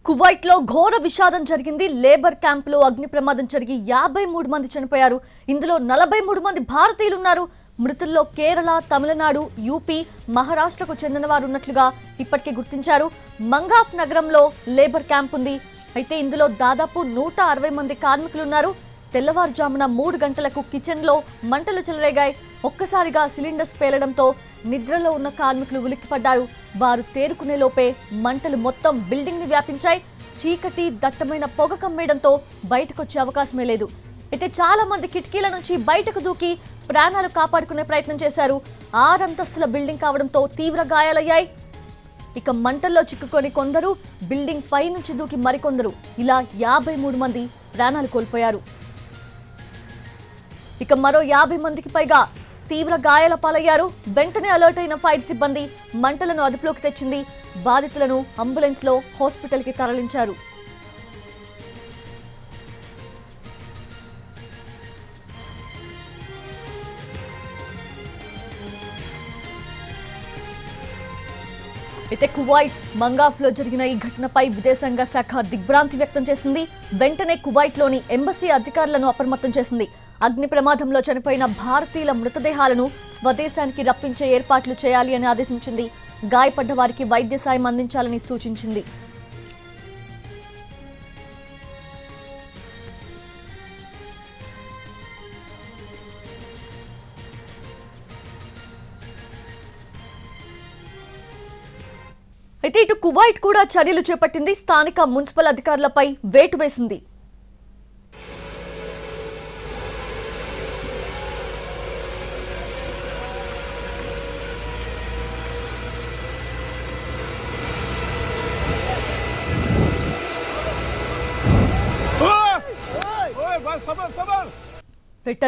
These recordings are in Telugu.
కువైట్ లో ఘోర విషాదం జరిగింది. లేబర్ క్యాంప్ లో అగ్ని ప్రమాదం జరిగి 53 మంది చనిపోయారు. ఇందులో 43 మంది భారతీయులు ఉన్నారు. మృతుల్లో కేరళ, తమిళనాడు, యూపీ, మహారాష్ట్రకు చెందిన వారు ఉన్నట్లుగా ఇప్పటికే గుర్తించారు. మంగాఫ్ నగరంలో లేబర్ క్యాంప్ ఉంది. అయితే ఇందులో దాదాపు 160 మంది కార్మికులు ఉన్నారు. తెల్లవారుజామున 3 గంటలకు కిచెన్ లో మంటలు చెలరేగాయి. ఒక్కసారిగా సిలిండర్స్ పేలడంతో నిద్రలో ఉన్న కార్మికులు ఉలిక్కిపడ్డారు. వారు తేరుకునే లోపే మంటలు మొత్తం బిల్డింగ్ ని వ్యాపించాయి. చీకటి దట్టమైన పొగ కమ్మేయడంతో బయటకు వచ్చే అవకాశమే లేదు. అయితే చాలా మంది కిటికీల నుంచి బయటకు దూకి ప్రాణాలు కాపాడుకునే ప్రయత్నం చేశారు. 6 అంతస్తుల బిల్డింగ్ కావడంతో తీవ్ర గాయాలయ్యాయి. ఇక మంటల్లో చిక్కుకొని కొందరు బిల్డింగ్ పై నుంచి దూకి మరికొందరు ఇలా 53 మంది ప్రాణాలు కోల్పోయారు. ఇక మరో 50 మందికి పైగా తీవ్ర గాయాల పాలయ్యారు. వెంటనే అలర్ట్ అయిన ఫైర్ సిబ్బంది మంటలను అదుపులోకి తెచ్చింది. బాధితులను అంబులెన్స్ లో హాస్పిటల్ కి తరలించారు. అయితే కువైట్ మంగాఫ్ లో జరిగిన ఈ ఘటనపై విదేశాంగ శాఖ దిగ్భ్రాంతి వ్యక్తం చేసింది. వెంటనే కువైట్ లోని ఎంబసీ అధికారులను అప్రమత్తం చేసింది. అగ్ని ప్రమాదంలో చనిపోయిన భారతీయుల మృతదేహాలను స్వదేశానికి రప్పించే ఏర్పాట్లు చేయాలి అని ఆదేశించింది. గాయపడ్డ వారికి వైద్య సాయం అందించాలని సూచించింది. అయితే ఇటు కువైట్ కూడా చర్యలు చేపట్టింది. స్థానిక మున్సిపల్ అధికారులపై వేటు వేసింది.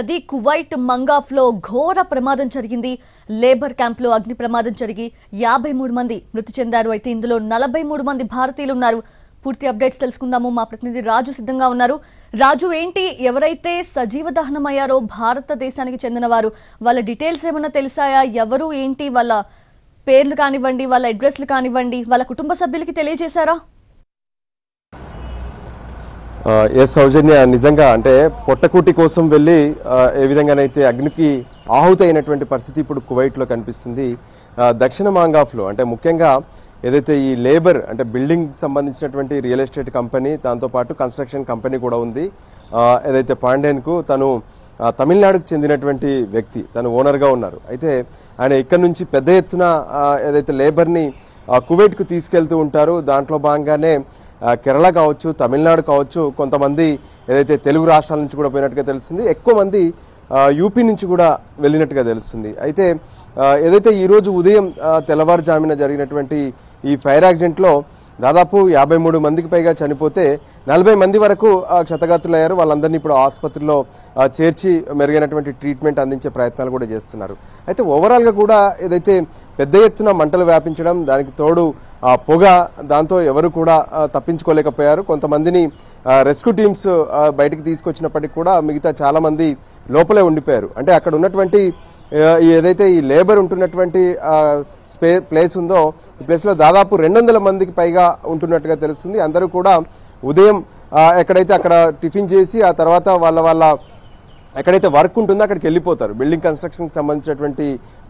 అది కువైట్ మంగాఫ్ లో ఘోర ప్రమాదం జరిగింది. లేబర్ క్యాంప్ లో అగ్ని ప్రమాదం జరిగి 53 మంది మృతి చెందారు. అయితే ఇందులో 43 మంది భారతీయులు ఉన్నారు. పూర్తి అప్డేట్స్ తెలుసుకుందాము. మా ప్రతినిధి రాజు సిద్ధంగా ఉన్నారు. రాజు, ఏంటి ఎవరైతే సజీవ దహనం అయ్యారో భారతదేశానికి చెందిన వారు, వాళ్ళ డీటెయిల్స్ ఏమన్నా తెలిసాయా? ఎవరు ఏంటి, వాళ్ళ పేర్లు కానివ్వండి, వాళ్ళ అడ్రస్లు కానివ్వండి, వాళ్ళ కుటుంబ సభ్యులకి తెలియజేశారా? ఎస్ సౌజన్య, నిజంగా అంటే పొట్టకూటి కోసం వెళ్ళి ఏ విధంగానైతే అగ్నికి ఆహుతి అయినటువంటి పరిస్థితి ఇప్పుడు కువైట్లో కనిపిస్తుంది. దక్షిణ మాంగాఫ్లో అంటే ముఖ్యంగా ఏదైతే ఈ లేబర్ అంటే బిల్డింగ్ సంబంధించినటువంటి రియల్ ఎస్టేట్ కంపెనీ, దాంతోపాటు కన్స్ట్రక్షన్ కంపెనీ కూడా ఉంది. ఏదైతే పాండేన్కు తను తమిళనాడుకు చెందినటువంటి వ్యక్తి, తను ఓనర్గా ఉన్నారు. అయితే ఆయన ఇక్కడ నుంచి పెద్ద ఎత్తున ఏదైతే లేబర్ని కువైట్కు తీసుకెళ్తూ ఉంటారు. దాంట్లో భాగంగానే కేరళ కావచ్చు, తమిళనాడు కావచ్చు, కొంతమంది ఏదైతే తెలుగు రాష్ట్రాల నుంచి కూడా పోయినట్టుగా తెలుస్తుంది. ఎక్కువ మంది యూపీ నుంచి కూడా వెళ్ళినట్టుగా తెలుస్తుంది. అయితే ఏదైతే ఈరోజు ఉదయం తెల్లవారుజామున జరిగినటువంటి ఈ ఫైర్ యాక్సిడెంట్లో దాదాపు 53 మందికి పైగా చనిపోతే 40 మంది వరకు క్షతగాత్రులయ్యారు. వాళ్ళందరినీ ఇప్పుడు ఆసుపత్రిలో చేర్చి మెరుగైనటువంటి ట్రీట్మెంట్ అందించే ప్రయత్నాలు కూడా చేస్తున్నారు. అయితే ఓవరాల్గా కూడా ఏదైతే పెద్ద ఎత్తున మంటలు వ్యాపించడం, దానికి తోడు పొగ, దాంతో ఎవరు కూడా తప్పించుకోలేకపోయారు. కొంతమందిని రెస్క్యూ టీమ్స్ బయటికి తీసుకొచ్చినప్పటికీ కూడా మిగతా చాలా మంది లోపలే ఉండిపోయారు. అంటే అక్కడ ఉన్నటువంటి ఏదైతే ఈ లేబర్ ఉంటున్నటువంటి ప్లేస్ ఉందో, ఈ ప్లేస్లో దాదాపు 200 మందికి పైగా ఉంటున్నట్టుగా తెలుస్తుంది. అందరూ కూడా ఉదయం ఎక్కడైతే అక్కడ టిఫిన్ చేసి ఆ తర్వాత వాళ్ళ ఎక్కడైతే వర్క్ ఉంటుందో అక్కడికి వెళ్ళిపోతారు, బిల్డింగ్ కన్స్ట్రక్షన్కి సంబంధించినటువంటి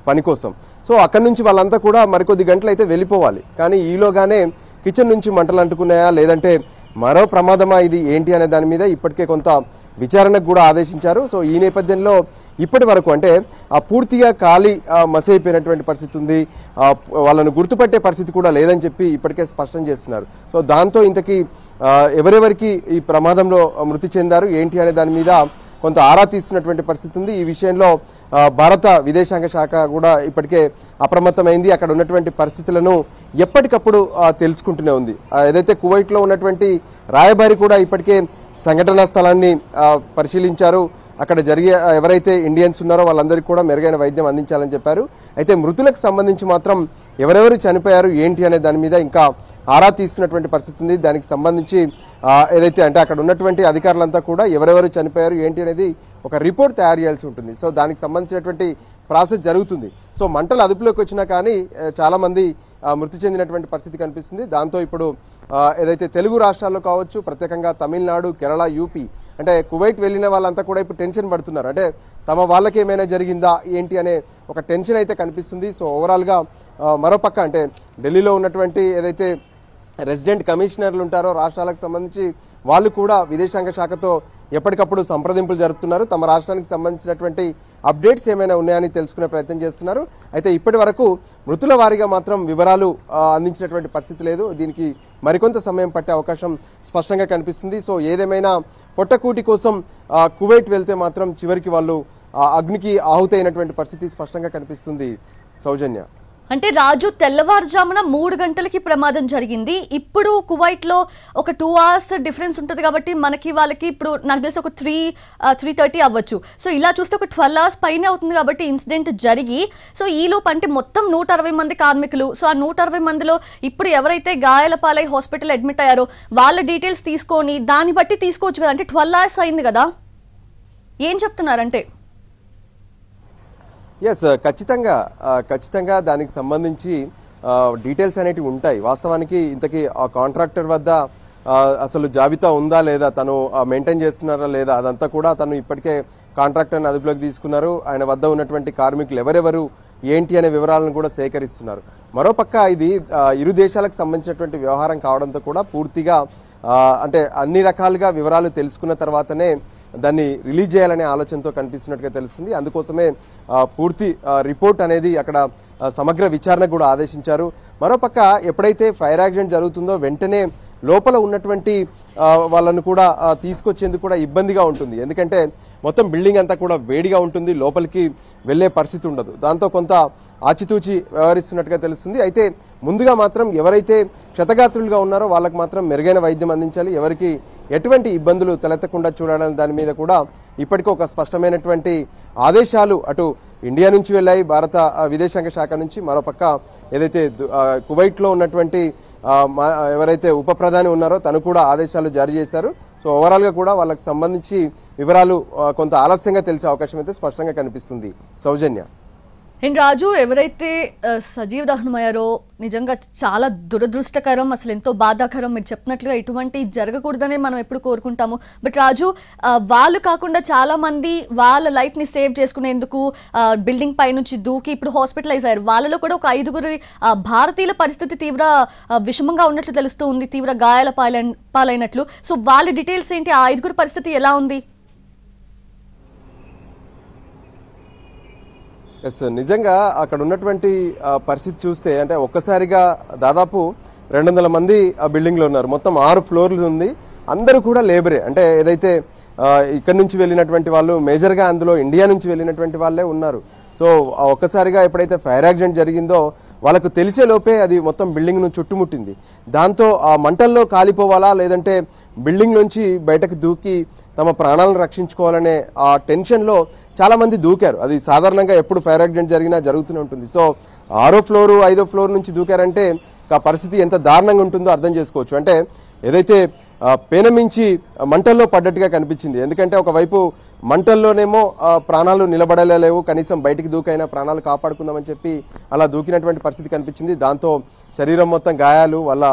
పని కోసం. సో అక్కడి నుంచి వాళ్ళంతా కూడా మరికొద్ది గంటలు అయితే వెళ్ళిపోవాలి. కానీ ఈలోగానే కిచెన్ నుంచి మంటలు అంటుకున్నాయా, లేదంటే మరో ప్రమాదమా, ఇది ఏంటి అనే దాని మీద ఇప్పటికే కొంత విచారణకు కూడా ఆదేశించారు. సో ఈ నేపథ్యంలో ఇప్పటి వరకు అంటే పూర్తిగా ఖాళీ మసైపోయినటువంటి పరిస్థితి ఉంది. వాళ్ళను గుర్తుపట్టే పరిస్థితి కూడా లేదని చెప్పి ఇప్పటికే స్పష్టం చేస్తున్నారు. సో దాంతో ఇంతకీ ఎవరెవరికి ఈ ప్రమాదంలో మృతి చెందారు ఏంటి అనే దాని మీద కొంత ఆరా తీస్తున్నటువంటి పరిస్థితి ఉంది. ఈ విషయంలో భారత విదేశాంగ శాఖ కూడా ఇప్పటికే అప్రమత్తమైంది. అక్కడ ఉన్నటువంటి పరిస్థితులను ఎప్పటికప్పుడు తెలుసుకుంటూనే ఉంది. ఏదైతే కువైట్లో ఉన్నటువంటి రాయబారి కూడా ఇప్పటికే సంఘటనా స్థలాన్ని పరిశీలించారు. అక్కడ జరిగే ఎవరైతే ఇండియన్స్ ఉన్నారో వాళ్ళందరికీ కూడా మెరుగైన వైద్యం అందించాలని చెప్పారు. అయితే మృతులకు సంబంధించి మాత్రం ఎవరెవరు చనిపోయారు ఏంటి అనే దాని మీద ఇంకా ఆరా తీస్తున్నటువంటి పరిస్థితి ఉంది. దానికి సంబంధించి ఏదైతే అంటే అక్కడ ఉన్నటువంటి అధికారులంతా కూడా ఎవరెవరు చనిపోయారు ఏంటి అనేది ఒక రిపోర్ట్ తయారు చేయాల్సి ఉంటుంది. సో దానికి సంబంధించినటువంటి ప్రాసెస్ జరుగుతుంది. సో మంటలు అదుపులోకి వచ్చినా కానీ చాలా మంది మృతి చెందినటువంటి పరిస్థితి కనిపిస్తుంది. దాంతో ఇప్పుడు ఏదైతే తెలుగు రాష్ట్రాల్లో కావచ్చు, ప్రత్యేకంగా తమిళనాడు, కేరళ, యూపీ అంటే కువైట్ వెళ్ళిన వాళ్ళంతా కూడా ఇప్పుడు టెన్షన్ పడుతున్నారు. అంటే తమ వాళ్ళకి ఏమైనా జరిగిందా ఏంటి అనే ఒక టెన్షన్ అయితే కనిపిస్తుంది. సో ఓవరాల్గా మరోపక్క అంటే ఢిల్లీలో ఉన్నటువంటి ఏదైతే రెసిడెంట్ కమిషనర్లు ఉంటారో రాష్ట్రాలకు సంబంధించి వాళ్ళు కూడా విదేశాంగ శాఖతో ఎప్పటికప్పుడు సంప్రదింపులు జరుపుతున్నారు. తమ రాష్ట్రానికి సంబంధించినటువంటి అప్డేట్స్ ఏమైనా ఉన్నాయని తెలుసుకునే ప్రయత్నం చేస్తున్నారు. అయితే ఇప్పటి వరకు మృతుల వారీగా మాత్రం వివరాలు అందించినటువంటి పరిస్థితి లేదు. దీనికి మరికొంత సమయం పట్టే అవకాశం స్పష్టంగా కనిపిస్తుంది. సో ఏదేమైనా పొట్టకూటి కోసం కువైట్ వెళ్తే మాత్రం చివరికి వాళ్ళు అగ్నికి ఆహుతైనటువంటి పరిస్థితి స్పష్టంగా కనిపిస్తుంది. సౌజన్య, అంటే రాజు తెల్లవారుజామున 3 గంటలకి ప్రమాదం జరిగింది. ఇప్పుడు కువైట్లో ఒక 2 hours డిఫరెన్స్ ఉంటుంది కాబట్టి మనకి వాళ్ళకి ఇప్పుడు నాకు తెలిసి ఒక 3:30 అవ్వచ్చు. సో ఇలా చూస్తే ఒక 12 hours పైనే అవుతుంది కాబట్టి ఇన్సిడెంట్ జరిగి సో ఈలోపు అంటే మొత్తం 160 మంది కార్మికులు. సో ఆ 160 మందిలో ఇప్పుడు ఎవరైతే గాయాల పాలై హాస్పిటల్ అడ్మిట్ అయ్యారో వాళ్ళ డీటెయిల్స్ తీసుకొని దాన్ని బట్టి తీసుకోవచ్చు కదా. అంటే 12 hours అయింది కదా, ఏం చెప్తున్నారంటే? ఎస్, ఖచ్చితంగా దానికి సంబంధించి డీటెయిల్స్ అనేటివి ఉంటాయి. వాస్తవానికి ఇంతకీ ఆ కాంట్రాక్టర్ వద్ద అసలు జాబితా ఉందా లేదా, తను మెయింటైన్ చేస్తున్నారా లేదా, అదంతా కూడా తను ఇప్పటికే కాంట్రాక్టర్ని అదుపులోకి తీసుకున్నారు. ఆయన వద్ద ఉన్నటువంటి కార్మికులు ఎవరెవరు ఏంటి అనే వివరాలను కూడా సేకరిస్తున్నారు. మరోపక్క ఇది ఇరు దేశాలకు సంబంధించినటువంటి వ్యవహారం కావడంతో కూడా పూర్తిగా అంటే అన్ని రకాలుగా వివరాలు తెలుసుకున్న తర్వాతనే దాన్ని రిలీజ్ చేయాలనే ఆలోచనతో కనిపిస్తున్నట్టుగా తెలుస్తుంది. అందుకోసమే పూర్తి రిపోర్ట్ అనేది అక్కడ సమగ్ర విచారణ కూడా ఆదేశించారు. మరోపక్క ఎప్పుడైతే ఫైర్ యాక్సిడెంట్ జరుగుతుందో వెంటనే లోపల ఉన్నటువంటి వాళ్ళను కూడా తీసుకొచ్చేందుకు కూడా ఇబ్బందిగా ఉంటుంది. ఎందుకంటే మొత్తం బిల్డింగ్ అంతా కూడా వేడిగా ఉంటుంది, లోపలికి వెళ్లే పరిస్థితి ఉండదు. దాంతో కొంత ఆచితూచి వ్యవహరిస్తున్నట్టుగా తెలుస్తుంది. అయితే ముందుగా మాత్రం ఎవరైతే క్షతగాత్రులుగా ఉన్నారో వాళ్ళకు మాత్రం మెరుగైన వైద్యం అందించాలి, ఎవరికి ఎటువంటి ఇబ్బందులు తలెత్తకుండా చూడాలని దాని మీద కూడా ఇప్పటికీ ఒక స్పష్టమైనటువంటి ఆదేశాలు అటు ఇండియా నుంచి వెళ్ళాయి, భారత విదేశాంగ శాఖ నుంచి. మరోపక్క ఏదైతే కువైట్లో ఉన్నటువంటి ఎవరైతే ఉప ప్రధాని ఉన్నారో తను కూడా ఆదేశాలు జారీ చేశారు. సో ఓవరాల్గా కూడా వాళ్ళకి సంబంధించి వివరాలు కొంత ఆలస్యంగా తెలిసే అవకాశం అయితే స్పష్టంగా కనిపిస్తుంది. సౌజన్య, రాజు ఎవరైతే సజీవ దహనమయ్యారో నిజంగా చాలా దురదృష్టకరం, అసలు ఎంతో బాధాకరం. మీరు చెప్పినట్లుగా ఇటువంటి జరగకూడదనే మనం ఎప్పుడు కోరుకుంటాము. బట్ రాజు వాళ్ళు కాకుండా చాలా మంది వాళ్ళ లైఫ్ని సేవ్ చేసుకునేందుకు బిల్డింగ్ పై నుంచి దూకి ఇప్పుడు హాస్పిటలైజ్ అయ్యారు. వాళ్ళలో కూడా ఒక 5గురు భారతీయుల పరిస్థితి తీవ్ర విషమంగా ఉన్నట్లు తెలుస్తూ ఉంది, తీవ్ర గాయాల పాలైనట్లు. సో వాళ్ళ డీటెయిల్స్ ఏంటి, ఆ 5గురు పరిస్థితి ఎలా ఉంది? ఎస్, నిజంగా అక్కడ ఉన్నటువంటి పరిస్థితి చూస్తే అంటే ఒక్కసారిగా దాదాపు 200 మంది ఆ బిల్డింగ్లో ఉన్నారు. మొత్తం 6 ఫ్లోర్లు ఉంది, అందరూ కూడా లేబరే. అంటే ఏదైతే ఇక్కడ నుంచి వెళ్ళినటువంటి వాళ్ళు మేజర్గా అందులో ఇండియా నుంచి వెళ్ళినటువంటి వాళ్ళే ఉన్నారు. సో ఒక్కసారిగా ఎప్పుడైతే ఫైర్ యాక్సిడెంట్ జరిగిందో వాళ్ళకు తెలిసే లోపే అది మొత్తం బిల్డింగ్ను చుట్టుముట్టింది. దాంతో ఆ మంటల్లో కాలిపోవాలా లేదంటే బిల్డింగ్ నుంచి బయటకు దూకి తమ ప్రాణాలను రక్షించుకోవాలనే ఆ టెన్షన్లో చాలా మంది దూకారు. అది సాధారణంగా ఎప్పుడు ఫైర్ యాక్సిడెంట్ జరిగినా జరుగుతూనే ఉంటుంది. సో 6వ ఫ్లోరు 5వ ఫ్లోర్ నుంచి దూకారంటే ఆ పరిస్థితి ఎంత దారుణంగా ఉంటుందో అర్థం చేసుకోవచ్చు. అంటే ఏదైతే పేనమించి మంటల్లో పడ్డట్టుగా కనిపించింది. ఎందుకంటే ఒకవైపు మంటల్లోనేమో ప్రాణాలు నిలబడలేవు, కనీసం బయటికి దూకైనా ప్రాణాలు కాపాడుకుందామని చెప్పి అలా దూకినటువంటి పరిస్థితి కనిపించింది. దాంతో శరీరం మొత్తం గాయాలు, వాళ్ళ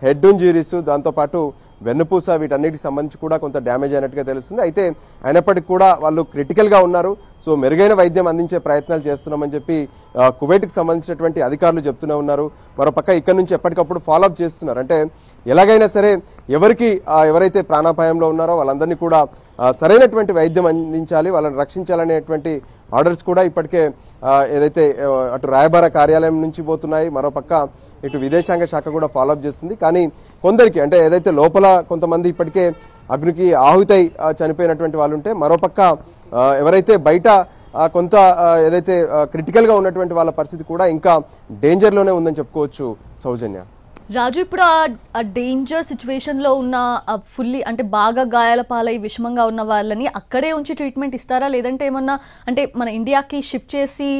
హెడ్ ఇంజరీస్, దాంతోపాటు వెన్నుపూస వీటన్నిటికి సంబంధించి కూడా కొంత డ్యామేజ్ అయినట్టుగా తెలుస్తుంది. అయితే అయినప్పటికీ కూడా వాళ్ళు క్రిటికల్గా ఉన్నారు. సో మెరుగైన వైద్యం అందించే ప్రయత్నాలు చేస్తున్నామని చెప్పి కువైట్కి సంబంధించినటువంటి అధికారులు చెప్తూనే ఉన్నారు. మరోపక్క ఇక్కడ నుంచి ఎప్పటికప్పుడు ఫాలోఅప్ చేస్తున్నారు. అంటే ఎలాగైనా సరే ఎవరైతే ప్రాణాపాయంలో ఉన్నారో వాళ్ళందరినీ కూడా సరైనటువంటి వైద్యం అందించాలి, వాళ్ళని రక్షించాలనేటువంటి ఆర్డర్స్ కూడా ఇప్పటికే ఏదైతే అటు రాయబార కార్యాలయం నుంచి పోతున్నాయి, మరోపక్క ఇటు విదేశాంగ శాఖ కూడా ఫాలోఅప్ చేస్తుంది. కానీ కొందరికి అంటే ఏదైతే లోపల కొంతమంది ఇప్పటికే అగ్నికి ఆహుతై చనిపోయినటువంటి వాళ్ళు ఉంటే, మరోపక్క ఎవరైతే బయట కొంత ఏదైతే క్రిటికల్గా ఉన్నటువంటి వాళ్ళ పరిస్థితి కూడా ఇంకా డేంజర్లోనే ఉందని చెప్పుకోవచ్చు. సౌజన్య, రాజు ఇప్పుడు ఆ డేంజర్ సిచ్యువేషన్లో ఉన్న ఫుల్లీ అంటే బాగా గాయాల పాలై విషమంగా ఉన్న వాళ్ళని అక్కడే ఉంచి ట్రీట్మెంట్ ఇస్తారా, లేదంటే ఏమన్నా అంటే మన ఇండియాకి షిఫ్ట్ చేసి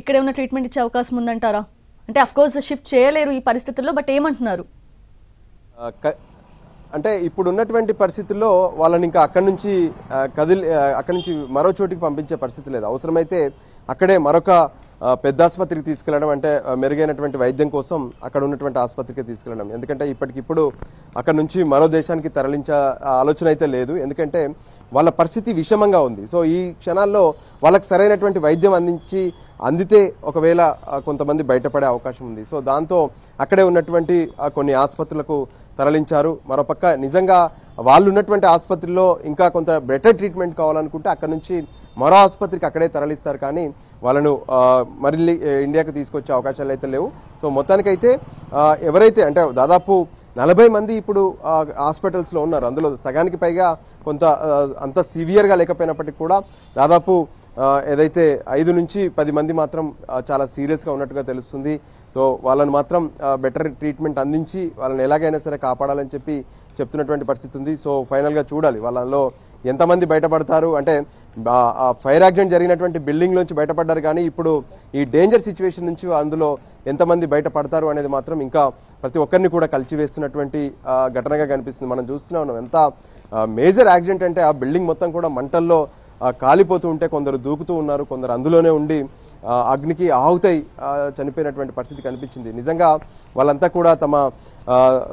ఇక్కడే ఉన్న ట్రీట్మెంట్ ఇచ్చే అవకాశం ఉందంటారా? అంటే అఫ్కోర్స్ షిఫ్ట్ చేయలేరు ఈ పరిస్థితుల్లో, బట్ ఏమంటున్నారు? అంటే ఇప్పుడు ఉన్నటువంటి పరిస్థితుల్లో వాళ్ళని ఇంకా అక్కడి నుంచి మరో చోటికి పంపించే పరిస్థితి లేదు. అవసరమైతే అక్కడే మరొక పెద్ద ఆసుపత్రికి తీసుకెళ్లడం, అంటే మెరుగైనటువంటి వైద్యం కోసం అక్కడ ఉన్నటువంటి ఆసుపత్రికి తీసుకెళ్లడం. ఎందుకంటే ఇప్పటికిప్పుడు అక్కడ నుంచి మరో దేశానికి తరలించే ఆలోచన అయితే లేదు, ఎందుకంటే వాళ్ళ పరిస్థితి విషమంగా ఉంది. సో ఈ క్షణాల్లో వాళ్ళకి సరైనటువంటి వైద్యం అందితే ఒకవేళ కొంతమంది బయటపడే అవకాశం ఉంది. సో దాంతో అక్కడే ఉన్నటువంటి కొన్ని ఆసుపత్రులకు తరలించారు. మరోపక్క నిజంగా వాళ్ళు ఉన్నటువంటి ఆసుపత్రిలో ఇంకా కొంత బెటర్ ట్రీట్మెంట్ కావాలనుకుంటే అక్కడ నుంచి మరో ఆసుపత్రికి అక్కడే తరలిస్తారు, కానీ వాళ్ళను మళ్ళీ ఇండియాకి తీసుకొచ్చే అవకాశాలు అయితే లేవు. సో మొత్తానికైతే ఎవరైతే అంటే దాదాపు 40 మంది ఇప్పుడు హాస్పిటల్స్లో ఉన్నారు. అందులో సగానికి పైగా కొంత అంత సివియర్గా లేకపోయినప్పటికీ కూడా దాదాపు ఏదైతే 5 నుంచి 10 మంది మాత్రం చాలా సీరియస్గా ఉన్నట్టుగా తెలుస్తుంది. సో వాళ్ళని మాత్రం బెటర్ ట్రీట్మెంట్ అందించి వాళ్ళని ఎలాగైనా సరే కాపాడాలని చెప్తున్నటువంటి పరిస్థితి ఉంది. సో ఫైనల్గా చూడాలి వాళ్ళలో ఎంతమంది బయటపడతారు. అంటే ఫైర్ యాక్సిడెంట్ జరిగినటువంటి బిల్డింగ్ నుంచి బయటపడ్డారు, కానీ ఇప్పుడు ఈ డేంజర్ సిచ్యువేషన్ నుంచి అందులో ఎంతమంది బయటపడతారు అనేది మాత్రం ఇంకా ప్రతి ఒక్కరిని కూడా కలిచివేస్తున్నటువంటి ఘటనగా కనిపిస్తుంది. మనం చూస్తూనే ఉన్నాం ఎంత మేజర్ యాక్సిడెంట్ అంటే ఆ బిల్డింగ్ మొత్తం కూడా మంటల్లో కాలిపోతూ ఉంటే కొందరు దూకుతూ ఉన్నారు, కొందరు అందులోనే ఉండి అగ్నికి ఆహుతై చనిపోయినటువంటి పరిస్థితి కనిపించింది. నిజంగా వాళ్ళంతా కూడా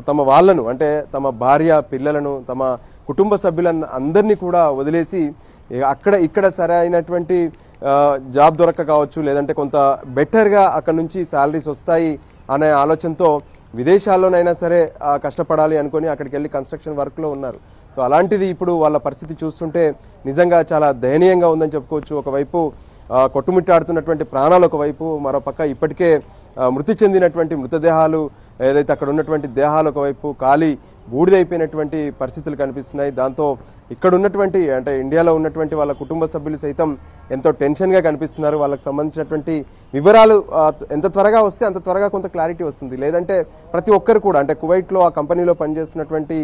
తమ వాళ్ళను అంటే తమ భార్య పిల్లలను తమ కుటుంబ సభ్యులందరినీ కూడా వదిలేసి ఇక్కడ సరైనటువంటి జాబ్ దొరక్క కావచ్చు, లేదంటే కొంత బెటర్గా అక్కడ నుంచి శాలరీస్ వస్తాయి అనే ఆలోచనతో విదేశాల్లోనైనా సరే కష్టపడాలి అనుకొని అక్కడికి వెళ్ళి కన్స్ట్రక్షన్ వర్క్లో ఉన్నారు. సో అలాంటిది ఇప్పుడు వాళ్ళ పరిస్థితి చూస్తుంటే నిజంగా చాలా దయనీయంగా ఉందని చెప్పుకోవచ్చు. ఒకవైపు కొట్టుమిట్టాడుతున్నటువంటి ప్రాణాలు ఒకవైపు, మరోపక్క ఇప్పటికే మృతి చెందినటువంటి మృతదేహాలు ఏదైతే అక్కడ ఉన్నటువంటి దేహాలు ఒకవైపు కాలి బూడిదైపోయినటువంటి పరిస్థితులు కనిపిస్తున్నాయి. దాంతో ఇక్కడ ఉన్నటువంటి అంటే ఇండియాలో ఉన్నటువంటి వాళ్ళ కుటుంబ సభ్యులు సైతం ఎంతో టెన్షన్గా కనిపిస్తున్నారు. వాళ్ళకి సంబంధించినటువంటి వివరాలు ఎంత త్వరగా వస్తే అంత త్వరగా కొంత క్లారిటీ వస్తుంది. లేదంటే ప్రతి ఒక్కరు కూడా అంటే కువైట్లో ఆ కంపెనీలో పనిచేస్తున్నటువంటి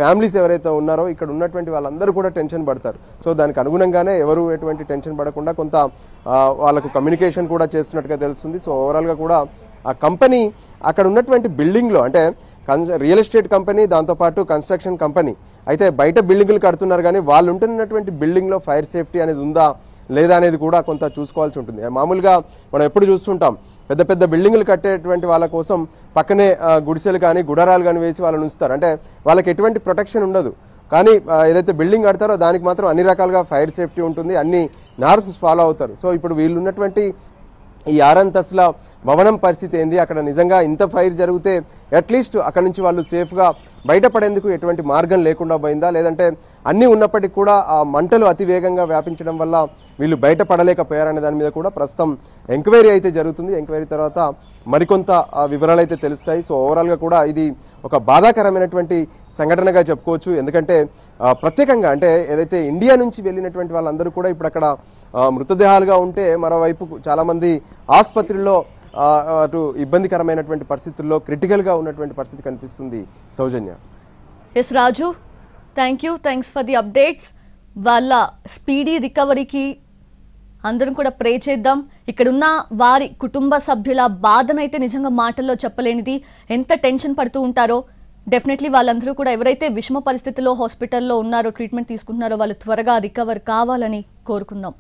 ఫ్యామిలీస్ ఎవరైతే ఉన్నారో ఇక్కడ ఉన్నటువంటి వాళ్ళందరూ కూడా టెన్షన్ పడతారు. సో దానికి అనుగుణంగానే ఎవరు ఎటువంటి టెన్షన్ పడకుండా కొంత వాళ్ళకు కమ్యూనికేషన్ కూడా చేస్తున్నట్టుగా తెలుస్తుంది. సో ఓవరాల్గా కూడా ఆ కంపెనీ అక్కడ ఉన్నటువంటి బిల్డింగ్లో అంటే రియల్ ఎస్టేట్ కంపెనీ, దాంతోపాటు కన్స్ట్రక్షన్ కంపెనీ అయితే బయట బిల్డింగులు కడుతున్నారు, కానీ వాళ్ళు ఉంటున్నటువంటి బిల్డింగ్లో ఫైర్ సేఫ్టీ అనేది ఉందా లేదా అనేది కూడా కొంత చూసుకోవాల్సి ఉంటుంది. మామూలుగా మనం ఎప్పుడు చూస్తుంటాం పెద్ద పెద్ద బిల్డింగులు కట్టేటువంటి వాళ్ళ కోసం పక్కనే గుడిసెలు కానీ గుడారాలు కానీ వేసి వాళ్ళని ఉంచుతారు. అంటే వాళ్ళకి ఎటువంటి ప్రొటెక్షన్ ఉండదు, కానీ ఏదైతే బిల్డింగ్ కడతారో దానికి మాత్రం అన్ని రకాలుగా ఫైర్ సేఫ్టీ ఉంటుంది, అన్ని నార్మ్స్ ఫాలో అవుతారు. సో ఇప్పుడు వీళ్ళు ఉన్నటువంటి ఈ 6 అంతస్తుల భవనం పరిస్థితి ఏంది, అక్కడ నిజంగా ఇంత ఫైర్ జరిగితే అట్లీస్ట్ అక్కడ నుంచి వాళ్ళు సేఫ్గా బయటపడేందుకు ఎటువంటి మార్గం లేకుండా పోయిందా, లేదంటే అన్నీ ఉన్నప్పటికీ కూడా ఆ మంటలు అతి వేగంగా వ్యాపించడం వల్ల వీళ్ళు బయటపడలేకపోయారనే దాని మీద కూడా ప్రస్తుతం ఎంక్వైరీ అయితే జరుగుతుంది. ఎంక్వైరీ తర్వాత మరికొంత వివరాలు అయితే తెలుస్తాయి. సో ఓవరాల్గా కూడా ఇది ఒక బాధాకరమైనటువంటి సంఘటనగా చెప్పుకోవచ్చు. ఎందుకంటే ప్రత్యేకంగా అంటే ఏదైతే ఇండియా నుంచి వెళ్ళినటువంటి వాళ్ళందరూ కూడా ఇప్పుడు అక్కడ మృతదేహాలుగా ఉంటే మరోవైపు చాలామంది ఆసుపత్రుల్లో అటు ఇబ్బందికరమైనటువంటి పరిస్థితుల్లో క్రిటికల్గా ఉన్నటువంటి పరిస్థితి కనిపిస్తుంది. Soujanya. S Raju, thanks for the updates. వాళ్ళ స్పీడీ రికవరీకి అందరం కూడా ప్రే చేద్దాం. ఇక్కడున్న వారి కుటుంబ సభ్యుల బాధనైతే నిజంగా మాటల్లో చెప్పలేనిది. ఎంత టెన్షన్ పడుతూ ఉంటారో. డెఫినెట్లీ వాళ్ళందరూ కూడా ఎవరైతే విషమ పరిస్థితుల్లో హాస్పిటల్లో ఉన్నారో ట్రీట్మెంట్ తీసుకుంటున్నారో వాళ్ళు త్వరగా రికవర్ కావాలని కోరుకుందాం.